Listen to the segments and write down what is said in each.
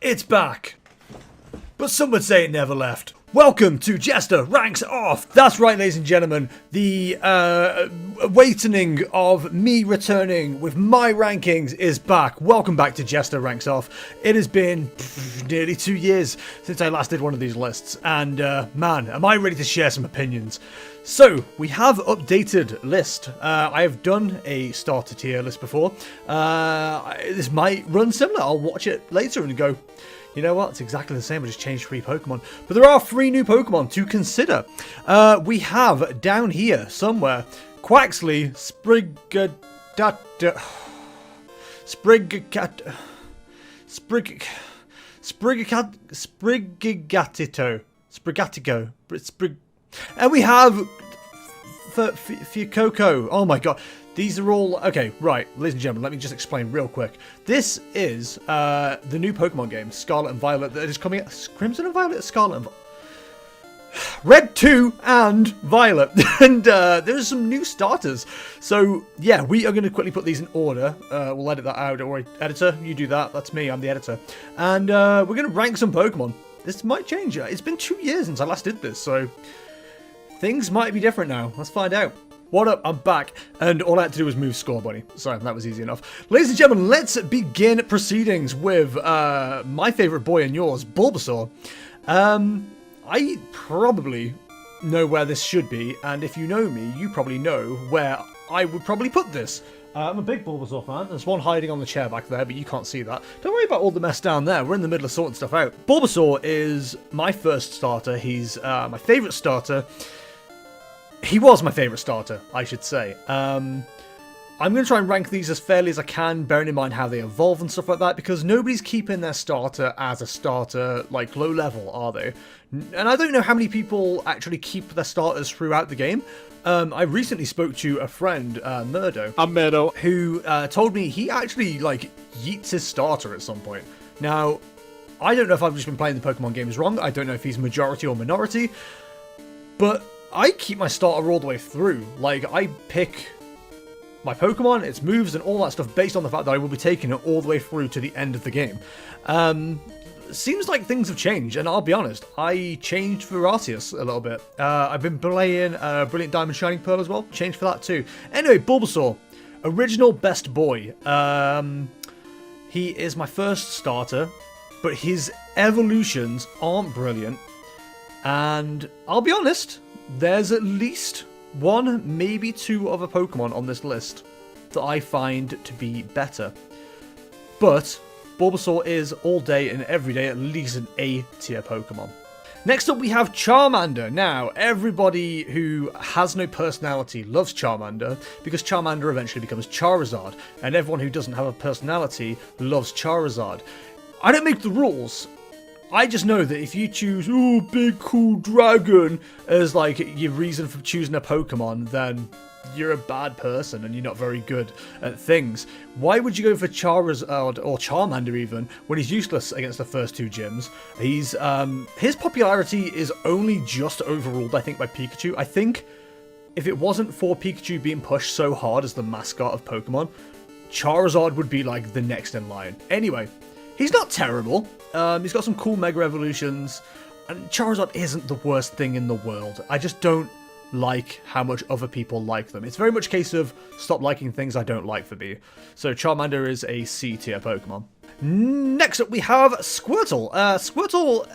It's back! But some would say it never left. Welcome to Jester Ranks Off! That's right, ladies and gentlemen, the awakening of me returning with my rankings is back. Welcome back to Jester Ranks Off. It has been nearly 2 years since I last did one of these lists, and man, am I ready to share some opinions. So, we have updated list. I have done a starter tier list before. This might run similar. I'll watch it later and go, you know what? It's exactly the same. I just changed 3 Pokemon. But there are 3 new Pokemon to consider. We have down here somewhere Quaxly, Sprigatico, and we have Fuecoco. Oh my god. These are all... Okay, right, ladies and gentlemen, let me just explain real quick. This is the new Pokemon game, Scarlet and Violet, that is coming out. Crimson and Violet? Scarlet and Red 2 and Violet. And there's some new starters. So, yeah, we are going to quickly put these in order. We'll edit that out. Or editor, you do that. That's me, I'm the editor. And we're going to rank some Pokemon. This might change. It's been 2 years since I last did this, so things might be different now. Let's find out. What up? I'm back, and all I had to do was move Score Bunny. Sorry, that was easy enough. Ladies and gentlemen, let's begin proceedings with my favourite boy and yours, Bulbasaur. I probably know where this should be, and if you know me, you probably know where I would probably put this. I'm a big Bulbasaur fan. There's one hiding on the chair back there, but you can't see that. Don't worry about all the mess down there. We're in the middle of sorting stuff out. Bulbasaur is my first starter. He's my favourite starter. He was my favourite starter, I should say. I'm going to try and rank these as fairly as I can, bearing in mind how they evolve and stuff like that, because nobody's keeping their starter as a starter, like, low level, are they? And I don't know how many people actually keep their starters throughout the game. I recently spoke to a friend, Murdo. I'm Murdo. Who told me he actually, like, yeets his starter at some point. Now, I don't know if I've just been playing the Pokemon games wrong. I don't know if he's majority or minority. But I keep my starter all the way through. Like, I pick my Pokemon, its moves, and all that stuff based on the fact that I will be taking it all the way through to the end of the game. Seems like things have changed, and I'll be honest, I changed for Arceus a little bit. I've been playing Brilliant Diamond Shining Pearl as well, changed for that too. Anyway, Bulbasaur, original best boy. He is my first starter, but his evolutions aren't brilliant, and I'll be honest, there's at least 1, maybe 2 other Pokemon on this list that I find to be better. But Bulbasaur is all day and every day at least an A-tier Pokemon. Next up we have Charmander. Now, everybody who has no personality loves Charmander because Charmander eventually becomes Charizard, and everyone who doesn't have a personality loves Charizard. I don't make the rules. I just know that if you choose, oh, big cool dragon, as like your reason for choosing a Pokemon, then you're a bad person and you're not very good at things. Why would you go for Charizard or Charmander even when he's useless against the first 2 gyms? He's his popularity is only just overruled, I think, by Pikachu. I think if it wasn't for Pikachu being pushed so hard as the mascot of Pokemon, Charizard would be like the next in line. Anyway, he's not terrible. He's got some cool Mega Evolutions, and Charizard isn't the worst thing in the world. I just don't like how much other people like them. It's very much a case of stop liking things I don't like for me. So Charmander is a C-tier Pokemon. Next up we have Squirtle. Squirtle,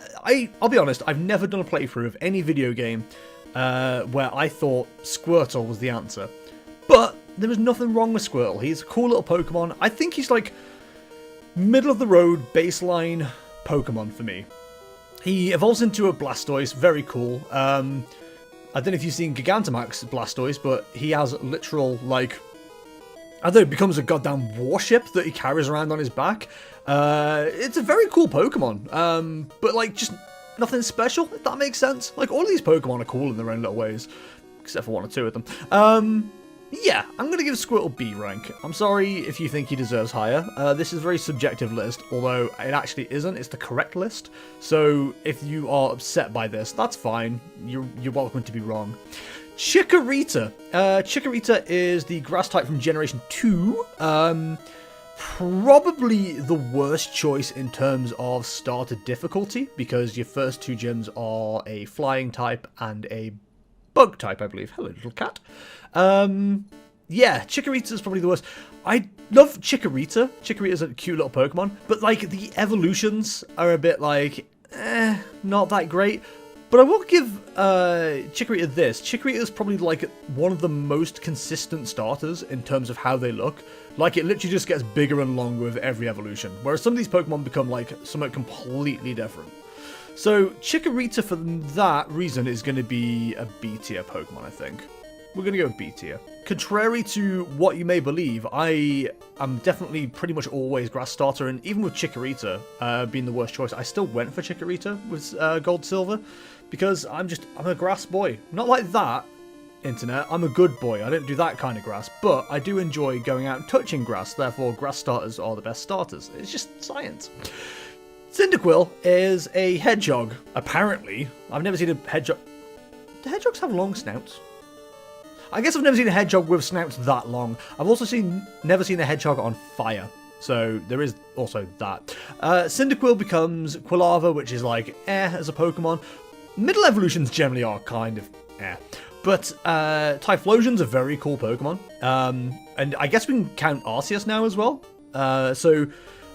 I'll be honest, I've never done a playthrough of any video game where I thought Squirtle was the answer. But there was nothing wrong with Squirtle. He's a cool little Pokemon. I think he's like middle of the road baseline Pokemon for me. He evolves into a Blastoise, very cool. I don't know if you've seen Gigantamax Blastoise, but he has literal, like, I don't know, it becomes a goddamn warship that he carries around on his back. It's a very cool Pokemon, but like, just nothing special, if that makes sense. Like, all of these Pokemon are cool in their own little ways, except for 1 or 2 of them. Yeah, I'm going to give Squirtle B rank. I'm sorry if you think he deserves higher. This is a very subjective list, although it actually isn't. It's the correct list. So if you are upset by this, that's fine. You're welcome to be wrong. Chikorita. Chikorita is the grass type from Generation 2. Probably the worst choice in terms of starter difficulty, because your first two gyms are a flying type and a bug type, I believe. Hello, little cat. Yeah, Chikorita's probably the worst. I love Chikorita. Chikorita's a cute little Pokemon, but like the evolutions are a bit like, not that great. But I will give Chikorita this. Chikorita is probably like one of the most consistent starters in terms of how they look. Like, it literally just gets bigger and longer with every evolution. Whereas some of these Pokemon become like something completely different. So Chikorita for that reason is going to be a B tier Pokemon, I think. We're going to go with B tier. Contrary to what you may believe, I am definitely pretty much always Grass starter, and even with Chikorita being the worst choice, I still went for Chikorita with Gold Silver, because I'm a Grass boy. Not like that, Internet, I'm a good boy. I don't do that kind of grass, but I do enjoy going out and touching grass, therefore Grass starters are the best starters. It's just science. Cyndaquil is a hedgehog, apparently. I've never seen a hedgehog... Do hedgehogs have long snouts? I guess I've never seen a hedgehog with snouts that long. I've also never seen a hedgehog on fire. So there is also that. Cyndaquil becomes Quilava, which is like as a Pokemon. Middle evolutions generally are kind of But Typhlosion's a very cool Pokemon. And I guess we can count Arceus now as well. So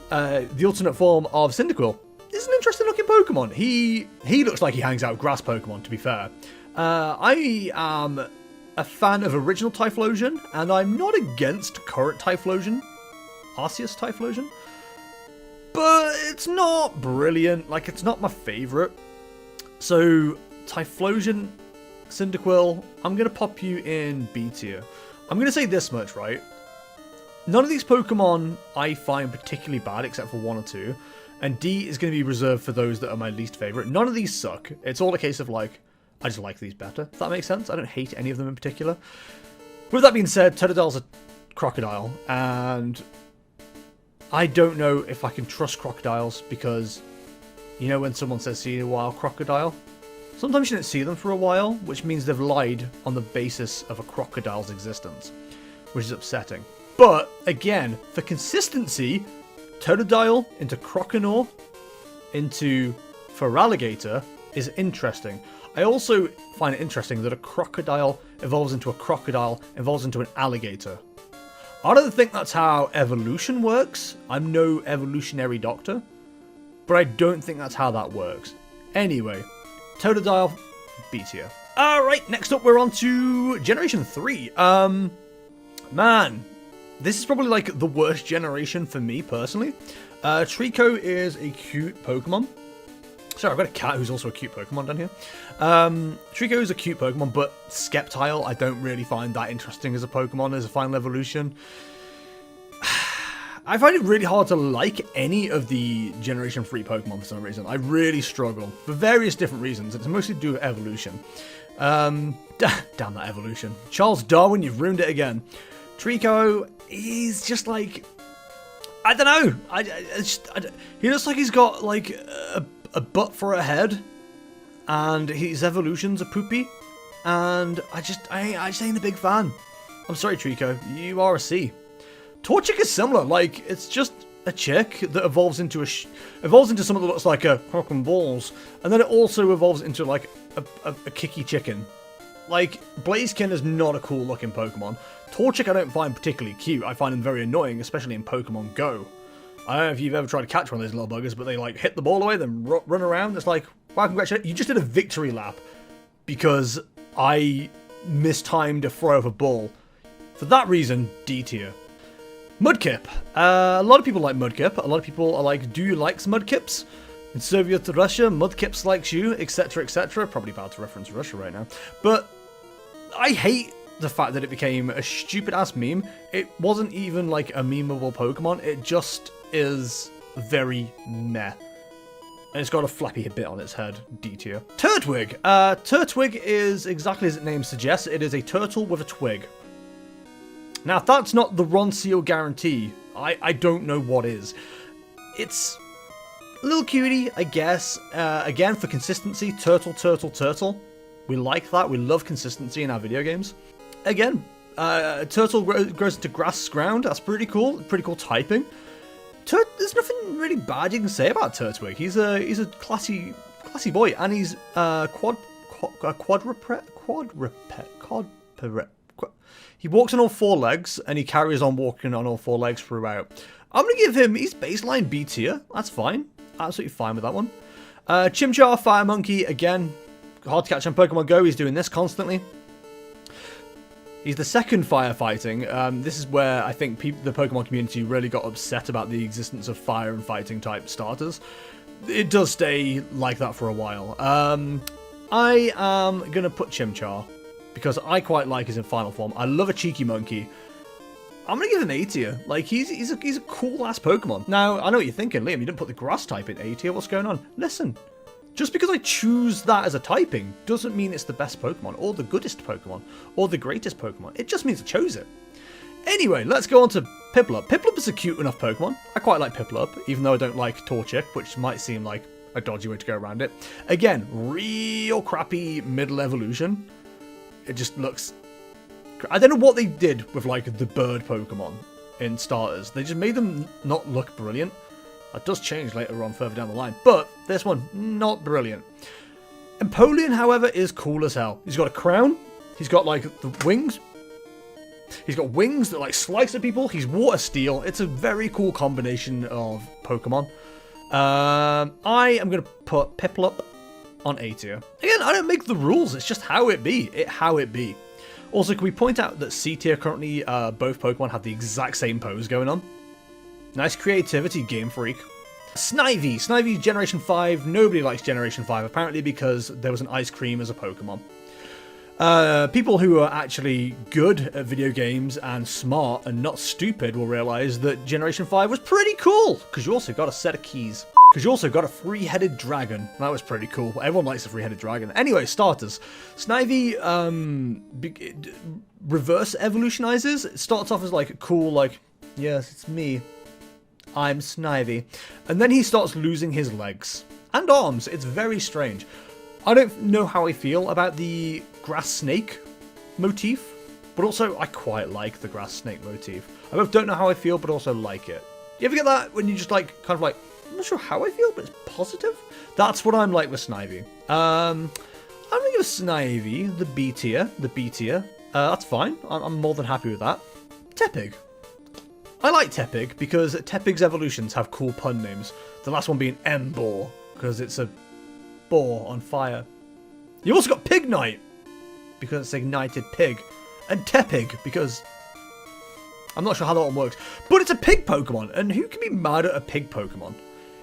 the alternate form of Cyndaquil is an interesting looking Pokemon. He looks like he hangs out with grass Pokemon, to be fair. I am a fan of original Typhlosion, and I'm not against current Typhlosion, Arceus Typhlosion, but it's not brilliant. Like, it's not my favourite. So Typhlosion, Cyndaquil, I'm going to pop you in B tier. I'm going to say this much, right? None of these Pokemon I find particularly bad, except for one or two, and D is going to be reserved for those that are my least favourite. None of these suck. It's all a case of, like, I just like these better, if that makes sense. I don't hate any of them in particular. With that being said, Totodile's a crocodile, and I don't know if I can trust crocodiles, because, you know when someone says see a wild crocodile? Sometimes you don't see them for a while, which means they've lied on the basis of a crocodile's existence, which is upsetting. But, again, for consistency, Totodile into Croconaw into Feraligatr is interesting. I also find it interesting that a crocodile evolves into a crocodile, evolves into an alligator. I don't think that's how evolution works. I'm no evolutionary doctor, but I don't think that's how that works. Anyway, Totodile, B tier. Alright, next up we're on to Generation 3. Man, this is probably like the worst generation for me personally. Trico is a cute Pokemon. Sorry, I've got a cat who's also a cute Pokemon down here. Trico is a cute Pokemon, but Sceptile I don't really find that interesting as a Pokemon, as a final evolution. I find it really hard to like any of the Generation 3 Pokemon for some reason. I really struggle, for various different reasons. It's mostly to do with evolution. Damn that evolution. Charles Darwin, you've ruined it again. Trico, he's just like... I don't know. He looks like he's got like a butt for a head, and his evolutions are poopy, and I just ain't a big fan. I'm sorry, Trico, you are a C. Torchic is similar. Like, it's just a chick that evolves into something that looks like a cock and balls, and then it also evolves into like a kicky chicken. Like, Blaziken is not a cool looking Pokemon. Torchic I don't find particularly cute. I find him very annoying, especially in Pokemon Go. I don't know if you've ever tried to catch one of those little buggers, but they like hit the ball away, then run around. It's like, wow, congratulations, you just did a victory lap because I mistimed a throw of a ball. For that reason, D tier. Mudkip. A lot of people like Mudkip. A lot of people are like, do you like Mudkips? In Soviet Russia, Mudkips likes you, etc, etc. Probably bad to reference Russia right now. But I hate the fact that it became a stupid-ass meme. It wasn't even like a memeable Pokemon. It just is very meh. And it's got a flappy bit on its head. D tier. Turtwig. Turtwig is exactly as its name suggests. It is a turtle with a twig. Now, if that's not the Ron Seal guarantee, I don't know what is. It's a little cutie, I guess. Again, for consistency, turtle. We like that. We love consistency in our video games. Again, Turtle grows into grass ground. That's pretty cool. Pretty cool typing. There's nothing really bad you can say about Turtwig. He's a classy boy, and he's he walks on all four legs, and he carries on walking on all four legs throughout. I'm going to give him, he's baseline B tier. That's fine. Absolutely fine with that one. Chimchar, Fire Monkey, again, hard to catch on Pokemon Go. He's doing this constantly. He's the second firefighting. This is where I think the Pokemon community really got upset about the existence of fire and fighting type starters. It does stay like that for a while. I am going to put Chimchar because I quite like his in final form. I love a cheeky monkey. I'm going to give him A tier. Like, he's a cool-ass Pokemon. Now, I know what you're thinking, Liam, you didn't put the grass type in A tier. What's going on? Listen, just because I choose that as a typing doesn't mean it's the best Pokemon, or the goodest Pokemon, or the greatest Pokemon. It just means I chose it. Anyway, let's go on to Piplup. Piplup is a cute enough Pokemon. I quite like Piplup, even though I don't like Torchic, which might seem like a dodgy way to go around it. Again, real crappy middle evolution. It just looks... I don't know what they did with, like, the bird Pokemon in starters. They just made them not look brilliant. That does change later on further down the line. But this one, not brilliant. Empoleon, however, is cool as hell. He's got a crown. He's got, like, the wings. He's got wings that, like, slice at people. He's water steel. It's a very cool combination of Pokemon. I am going to put Piplup on A tier. Again, I don't make the rules. It's just how it be. How it be. Also, can we point out that C tier currently, both Pokemon have the exact same pose going on? Nice creativity, Game Freak. Snivy. Snivy Generation 5. Nobody likes Generation 5, apparently because there was an ice cream as a Pokemon. People who are actually good at video games and smart and not stupid will realize that Generation 5 was pretty cool, because you also got a set of keys. Because you also got a three-headed dragon. That was pretty cool. Everyone likes a three-headed dragon. Anyway, starters. Snivy reverse evolutionizes. It starts off as like cool, like, yes, it's me. I'm Snivy. And then he starts losing his legs and arms. It's very strange. I don't know how I feel about the grass snake motif, but also I quite like the grass snake motif. I both don't know how I feel, but also like it. You ever get that when you just like, kind of like, I'm not sure how I feel, but it's positive? That's what I'm like with Snivy. I'm going to give Snivy the B tier. That's fine. I'm more than happy with that. Tepig. I like Tepig because Tepig's evolutions have cool pun names. The last one being Embor, because it's a boar on fire. You've also got Pignite, because it's ignited pig. And Tepig, because... I'm not sure how that one works. But it's a pig Pokemon, and who can be mad at a pig Pokemon?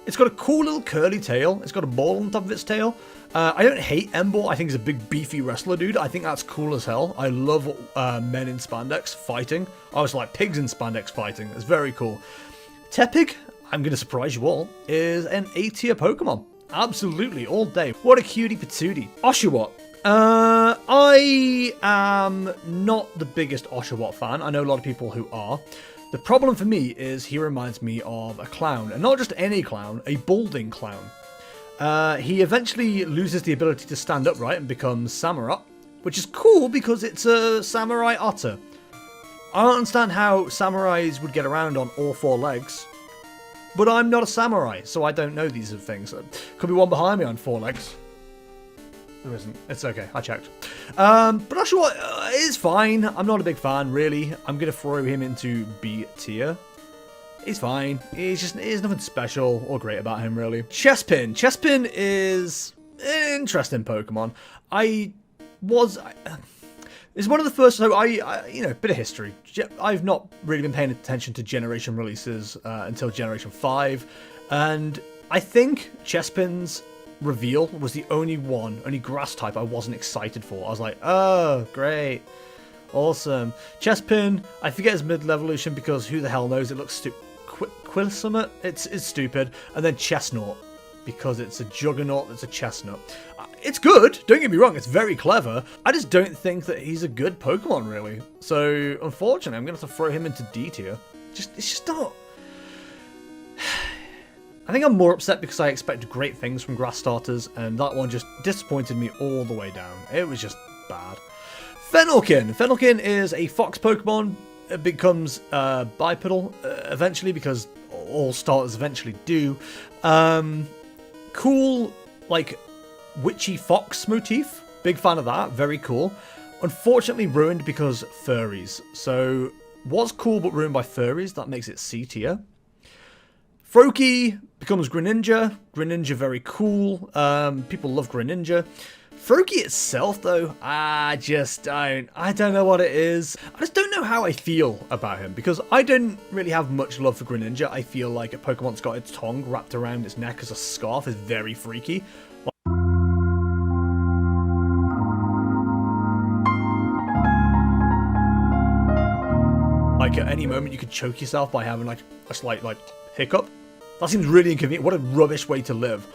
It's got a cool little curly tail. It's got a ball on top of its tail. I don't hate Embor. I think he's a big beefy wrestler dude. I think that's cool as hell. I love men in spandex fighting. I was like pigs in spandex fighting. It's very cool. Tepig, I'm going to surprise you all, is an A tier Pokemon. Absolutely, all day. What a cutie patootie. Oshawott. I am not the biggest Oshawott fan. I know a lot of people who are. The problem for me is he reminds me of a clown, and not just any clown, a balding clown. He eventually loses the ability to stand upright and becomes Samurott, which is cool because it's a samurai otter. I don't understand how samurais would get around on all four legs, but I'm not a samurai, so I don't know these things. Could be one behind me on four legs. There isn't. It's okay. I checked. But Oshawott is fine. I'm not a big fan, really. I'm going to throw him into B tier. He's fine. There's nothing special or great about him, really. Chespin. Chespin is an interesting Pokemon. It's one of the first, so bit of history. I've not really been paying attention to generation releases until Generation 5. And I think Chespin's reveal was the only grass type I wasn't excited for. I was like, oh, great. Awesome. Chespin, I forget his middle evolution because who the hell knows, it looks stupid. Quillsummit, it's stupid. And then Chestnut, because it's a juggernaut that's a chestnut. It's good, don't get me wrong, it's very clever. I just don't think that he's a good Pokemon, really. So, unfortunately, I'm going to have to throw him into D tier. It's just not... I think I'm more upset because I expected great things from grass starters, and that one just disappointed me all the way down. It was just bad. Fennekin. Fennekin is a fox Pokemon. It becomes bipedal eventually, because all starters eventually do. Cool, like, witchy fox motif. Big fan of that. Very cool. Unfortunately ruined because furries. So, was cool but ruined by furries. That makes it C tier. Froakie becomes Greninja. Greninja, very cool. People love Greninja. Froakie itself, though, I don't know what it is. I just don't know how I feel about him, because I don't really have much love for Greninja. I feel like a Pokemon that's got its tongue wrapped around its neck as a scarf is very freaky. Like, at any moment you could choke yourself by having, like, a slight, like, hiccup. That seems really inconvenient. What a rubbish way to live.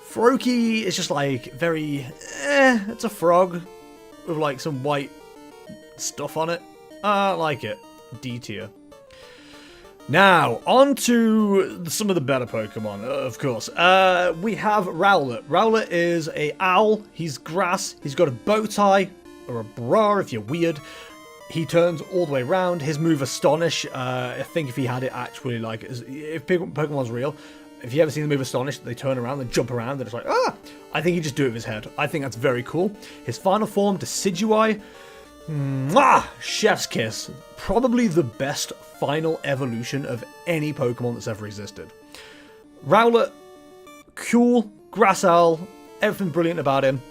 Froakie is just like very, it's a frog with like some white stuff on it. I like it. D tier. Now, on to some of the better Pokemon, of course. We have Rowlet. Rowlet is a owl. He's grass. He's got a bow tie, or a bra if you're weird. He turns all the way around. His move Astonish, I think if he had it actually, like, if Pokemon's real, if you ever seen the move Astonish, they turn around and jump around and it's like, ah! I think he just do it with his head. I think that's very cool. His final form, Decidueye, chef's kiss. Probably the best final evolution of any Pokemon that's ever existed. Rowlet, cool, grass owl, everything brilliant about him.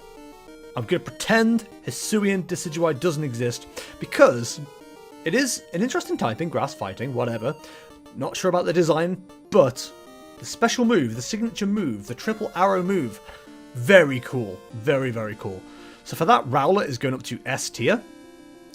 I'm going to pretend Hisuian Decidueye doesn't exist, because it is an interesting typing, grass fighting, whatever. Not sure about the design, but the special move, the signature move, the triple arrow move, very cool. Very, very cool. So for that, Rowlet is going up to S tier.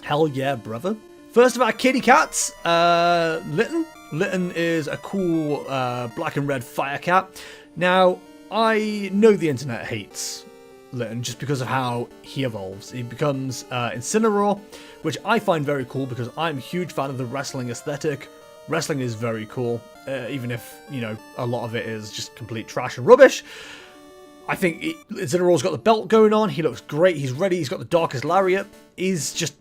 Hell yeah, brother. First of our kitty cats, Litten. Litten is a cool black and red fire cat. Now, I know the internet hates Litten just because of how he evolves. He becomes Incineroar, which I find very cool because I'm a huge fan of the wrestling aesthetic. Wrestling is very cool, even if, you know, a lot of it is just complete trash and rubbish. I think Incineroar's got the belt going on. He looks great. He's ready. He's got the Darkest Lariat. He's just...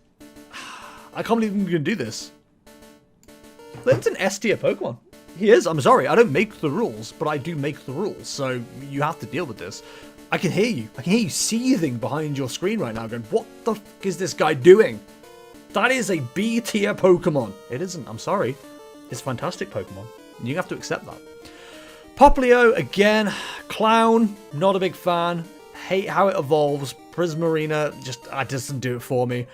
I can't believe I'm going to do this. Litten's an S tier Pokemon. He is. I'm sorry. I don't make the rules, but I do make the rules. So you have to deal with this. I can hear you. I can hear you seething behind your screen right now going, what the fuck is this guy doing? That is a B tier Pokemon. It isn't. I'm sorry. It's a fantastic Pokemon. You have to accept that. Poplio, again, clown, not a big fan. Hate how it evolves. Prismarina, just doesn't do it for me.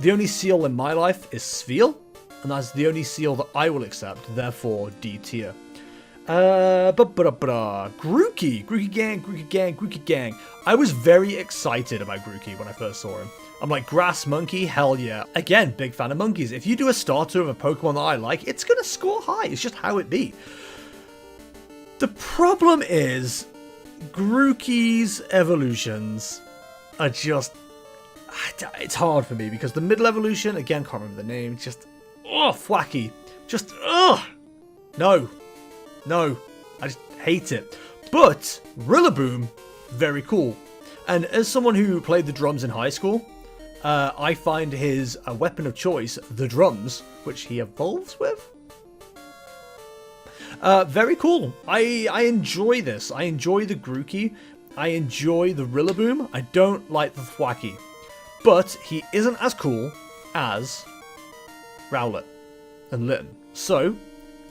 The only seal in my life is Spheal, and that's the only seal that I will accept, therefore D tier. Grookey. Grookey gang. I was very excited about Grookey when I first saw him. I'm like, grass monkey, hell yeah. Again, big fan of monkeys. If you do a starter of a Pokemon that I like, it's going to score high. It's just how it be. The problem is, Grookey's evolutions are just... It's hard for me because the middle evolution, again, can't remember the name, just... thwacky. Just, No. No. I just hate it. But, Rillaboom, very cool. And as someone who played the drums in high school, I find his weapon of choice, the drums, which he evolves with, very cool. I enjoy this. I enjoy the Grookey. I enjoy the Rillaboom. I don't like the Thwacky. But he isn't as cool as Rowlet and Litten. So,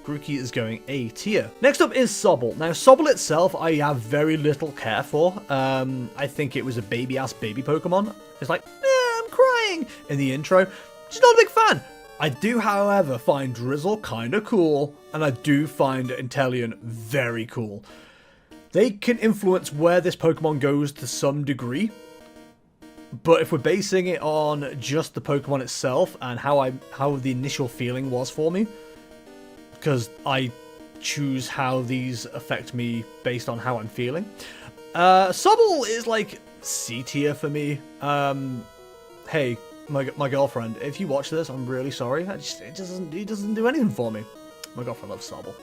Grookey is going A tier. Next up is Sobble. Now, Sobble itself, I have very little care for. I think it was a baby-ass baby Pokemon. It's like, I'm crying in the intro. Just not a big fan. I do, however, find Drizzle kind of cool, and I do find Inteleon very cool. They can influence where this Pokemon goes to some degree, but if we're basing it on just the Pokemon itself and how the initial feeling was for me, because I choose how these affect me based on how I'm feeling, Sobble is like C tier for me. Hey, my girlfriend, if you watch this, I'm really sorry. It doesn't do anything for me. My girlfriend loves Sobble.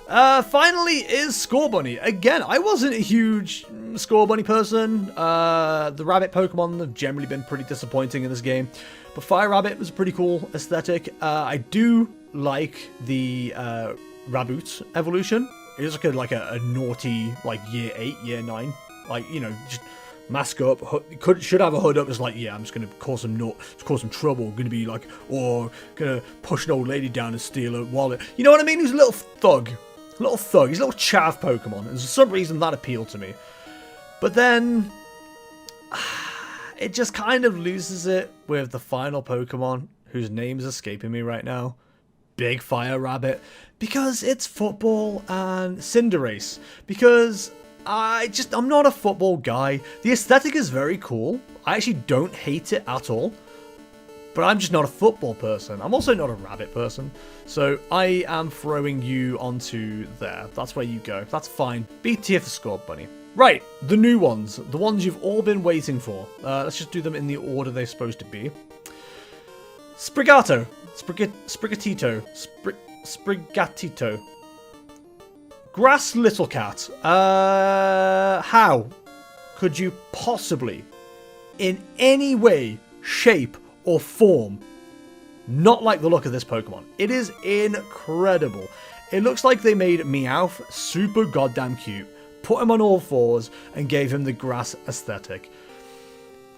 Finally is Scorbunny. Again, I wasn't a huge Scorbunny person. The rabbit Pokemon have generally been pretty disappointing in this game. But Fire Rabbit was a pretty cool aesthetic. I do like the Raboot evolution. It is like a naughty, like year 8, year 9. Like, you know, just mask up, should have a hood up. It's like, yeah, I'm just gonna cause some trouble. Gonna be like, or gonna push an old lady down and steal her wallet. You know what I mean? He's a little thug. He's a little chav Pokemon. And for some reason that appealed to me. But then it just kind of loses it with the final Pokemon, whose name is escaping me right now. Big Fire Rabbit. Because it's football and Cinderace. Because I'm not a football guy. The aesthetic is very cool. I actually don't hate it at all. But I'm just not a football person. I'm also not a rabbit person. So I am throwing you onto there. That's where you go. That's fine. B tier for Scorbunny. Right, the new ones. The ones you've all been waiting for. Let's just do them in the order they're supposed to be. Sprigatito. Sprigatito. Grass Little Cat. How could you possibly, in any way, shape, or form, not like the look of this Pokemon? It is incredible. It looks like they made Meowth super goddamn cute, put him on all fours, and gave him the grass aesthetic.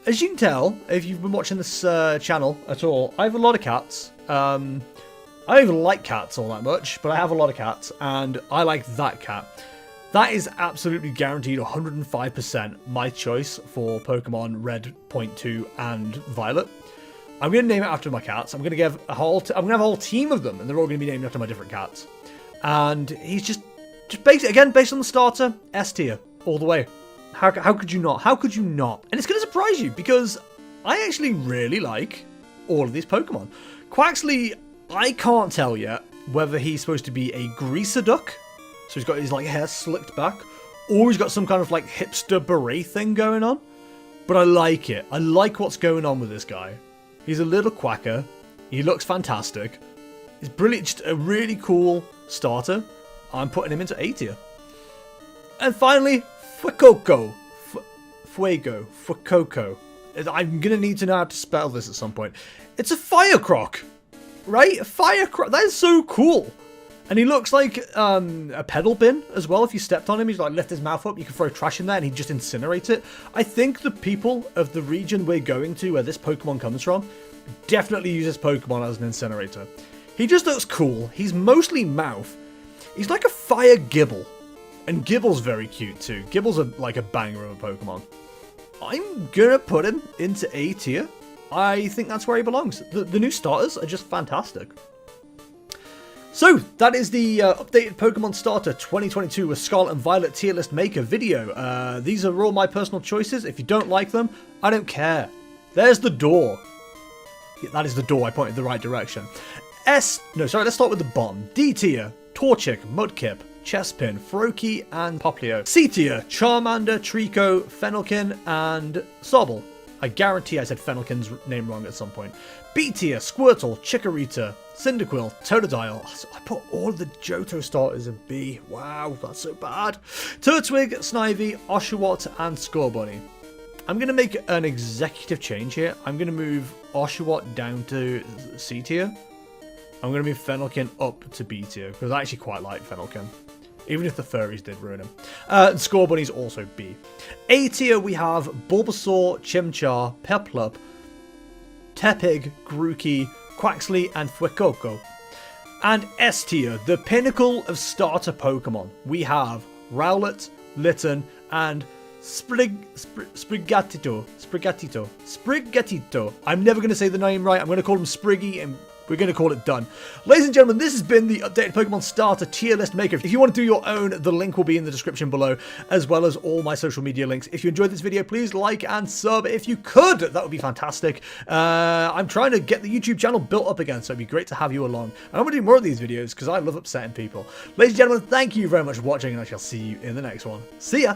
As you can tell, if you've been watching this channel at all, I have a lot of cats. I don't even like cats all that much, but I have a lot of cats, and I like that cat. That is absolutely guaranteed 105% my choice for Pokemon Red .2 and Violet. I'm going to name it after my cats. I'm going to have a whole team of them, and they're all going to be named after my different cats. And he's just based on the starter, S tier all the way. How could you not? How could you not? And it's going to surprise you because I actually really like all of these Pokemon. Quaxly, I can't tell yet whether he's supposed to be a greaser duck, so he's got his like hair slicked back, or he's got some kind of like hipster beret thing going on. But I like it. I like what's going on with this guy. He's a little quacker. He looks fantastic. He's brilliant. Just a really cool starter. I'm putting him into A tier. And finally, Fuecoco. Fuecoco. I'm going to need to know how to spell this at some point. It's a Firecroc. Right? A Firecroc. That is so cool. And he looks like a pedal bin as well. If you stepped on him, he's like lift his mouth up. You can throw trash in there and he'd just incinerate it. I think the people of the region we're going to, where this Pokemon comes from, definitely use this Pokemon as an incinerator. He just looks cool. He's mostly mouth. He's like a fire Gibble. And Gibble's very cute too. Gibble's like a banger of a Pokemon. I'm gonna put him into A tier. I think that's where he belongs. The new starters are just fantastic. So, that is the updated Pokemon Starter 2022 with Scarlet and Violet tier list maker video. These are all my personal choices. If you don't like them, I don't care. There's the door. Yeah, that is the door. I pointed the right direction. Let's start with the bottom. D tier, Torchic, Mudkip, Chespin, Froakie, and Popplio. C tier, Charmander, Trico, Fennekin, and Sobble. I guarantee I said Fennekin's name wrong at some point. B tier, Squirtle, Chikorita, Cyndaquil, Totodile. I put all the Johto starters in B. Wow, that's so bad. Turtwig, Snivy, Oshawott, and Scorbunny. I'm going to make an executive change here. I'm going to move Oshawott down to C tier. I'm going to move Fennekin up to B tier, because I actually quite like Fennekin. Even if the furries did ruin him. Scorbunny's also B. A tier, we have Bulbasaur, Chimchar, Piplup, Tepig, Grookey, Quaxly, and Fuecoco. And S tier, the pinnacle of starter Pokemon. We have Rowlet, Litten, and Sprigatito. I'm never going to say the name right. I'm going to call him Spriggy, and we're going to call it done. Ladies and gentlemen, this has been the updated Pokemon Starter tier list maker. If you want to do your own, the link will be in the description below, as well as all my social media links. If you enjoyed this video, please like and sub. If you could, that would be fantastic. I'm trying to get the YouTube channel built up again, so it'd be great to have you along. And I'm going to do more of these videos, because I love upsetting people. Ladies and gentlemen, thank you very much for watching, and I shall see you in the next one. See ya!